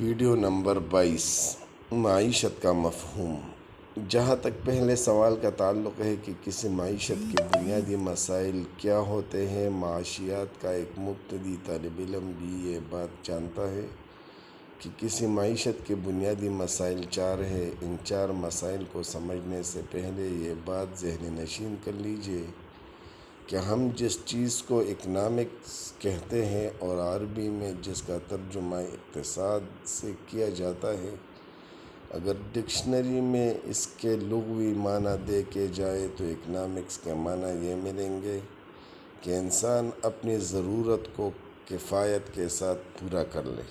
Video number 22 معیشت کا مفہوم۔ جہاں تک پہلے سوال کا تعلق ہے کہ کسی معیشت کے بنیادی مسائل کیا ہوتے ہیں، معاشیات کا ایک مبتدی طالب علم بھی یہ بات جانتا ہے کہ کسی معیشت کے بنیادی مسائل 4 ہیں۔ ان 4 مسائل کو سمجھنے سے پہلے یہ بات ذہن نشین کر لیجئے کہ ہم جس چیز کو اکنامکس کہتے ہیں اور عربی میں جس کا ترجمہ اقتصاد سے کیا جاتا ہے، اگر ڈکشنری میں اس کے لغوی معنی دیکھے جائے تو اکنامکس کے معنی یہ ملیں گے کہ انسان اپنی ضرورت کو کفایت کے ساتھ پورا کر لے۔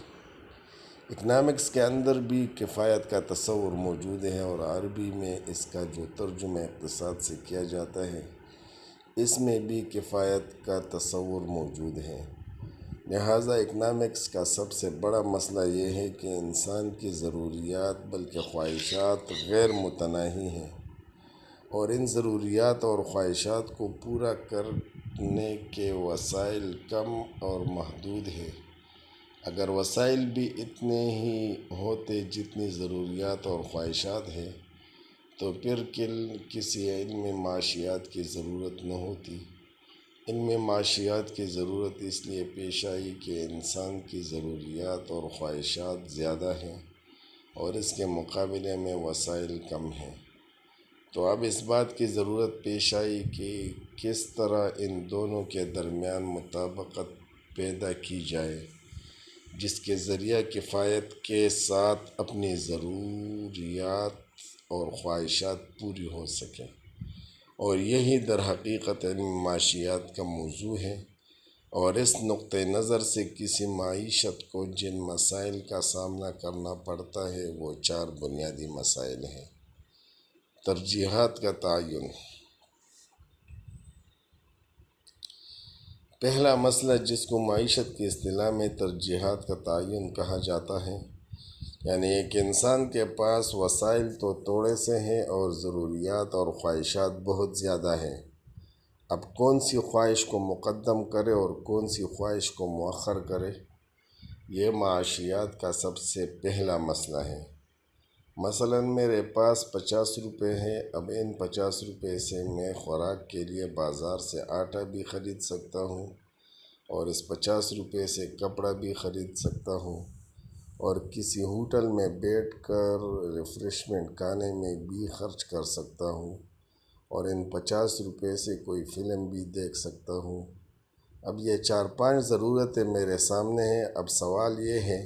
اکنامکس کے اندر بھی کفایت کا تصور موجود ہے اور عربی میں اس کا جو ترجمہ اقتصاد سے کیا جاتا ہے اس میں بھی کفایت کا تصور موجود ہے۔ لہٰذا اکنامکس کا سب سے بڑا مسئلہ یہ ہے کہ انسان کی ضروریات بلکہ خواہشات غیر متناہی ہیں اور ان ضروریات اور خواہشات کو پورا کرنے کے وسائل کم اور محدود ہیں۔ اگر وسائل بھی اتنے ہی ہوتے جتنی ضروریات اور خواہشات ہیں تو پھر کسی علم معاشیات کی ضرورت نہ ہوتی۔ علم معاشیات کی ضرورت اس لیے پیش آئی کہ انسان کی ضروریات اور خواہشات زیادہ ہیں اور اس کے مقابلے میں وسائل کم ہیں۔ تو اب اس بات کی ضرورت پیش آئی کہ کس طرح ان دونوں کے درمیان مطابقت پیدا کی جائے جس کے ذریعہ کفایت کے ساتھ اپنی ضروریات اور خواہشات پوری ہو سکیں، اور یہی در حقیقت علم معاشیات کا موضوع ہے۔ اور اس نقطہ نظر سے کسی معیشت کو جن مسائل کا سامنا کرنا پڑتا ہے وہ 4 بنیادی مسائل ہیں۔ ترجیحات کا تعین۔ پہلا مسئلہ جس کو معیشت کی اصطلاح میں ترجیحات کا تعین کہا جاتا ہے، یعنی ایک انسان کے پاس وسائل تو تھوڑے سے ہیں اور ضروریات اور خواہشات بہت زیادہ ہیں۔ اب کون سی خواہش کو مقدم کرے اور کون سی خواہش کو مؤخر کرے، یہ معاشیات کا سب سے پہلا مسئلہ ہے۔ مثلاً میرے پاس 50 روپے ہیں۔ اب ان 50 روپے سے میں خوراک کے لیے بازار سے آٹا بھی خرید سکتا ہوں اور اس 50 روپے سے کپڑا بھی خرید سکتا ہوں اور کسی ہوٹل میں بیٹھ کر ریفریشمنٹ کھانے میں بھی خرچ کر سکتا ہوں اور ان 50 روپے سے کوئی فلم بھی دیکھ سکتا ہوں۔ اب یہ 4-5 ضرورتیں میرے سامنے ہیں۔ اب سوال یہ ہے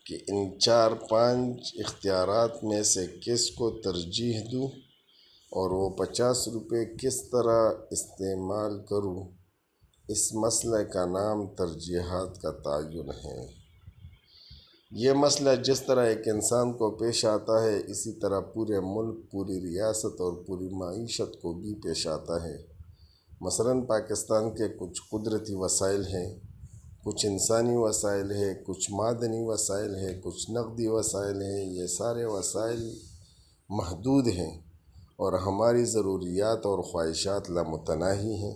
کہ ان 4-5 اختیارات میں سے کس کو ترجیح دوں اور وہ 50 روپے کس طرح استعمال کروں۔ اس مسئلے کا نام ترجیحات کا تعین ہے۔ یہ مسئلہ جس طرح ایک انسان کو پیش آتا ہے اسی طرح پورے ملک، پوری ریاست اور پوری معیشت کو بھی پیش آتا ہے۔ مثلاً پاکستان کے کچھ قدرتی وسائل ہیں، کچھ انسانی وسائل ہیں، کچھ معدنی وسائل ہیں، کچھ نقدی وسائل ہیں۔ یہ سارے وسائل محدود ہیں اور ہماری ضروریات اور خواہشات لامتناہی ہیں۔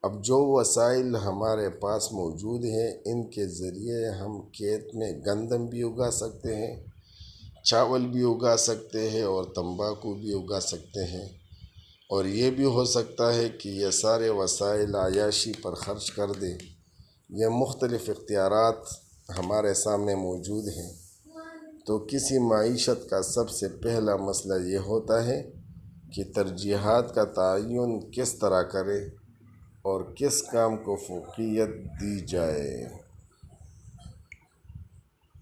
اب جو وسائل ہمارے پاس موجود ہیں ان کے ذریعے ہم کھیت میں گندم بھی اگا سکتے ہیں، چاول بھی اگا سکتے ہیں اور تمباکو بھی اگا سکتے ہیں، اور یہ بھی ہو سکتا ہے کہ یہ سارے وسائل عیاشی پر خرچ کر دیں۔ یہ مختلف اختیارات ہمارے سامنے موجود ہیں۔ تو کسی معیشت کا سب سے پہلا مسئلہ یہ ہوتا ہے کہ ترجیحات کا تعین کس طرح کرے اور کس کام کو فوقیت دی جائے۔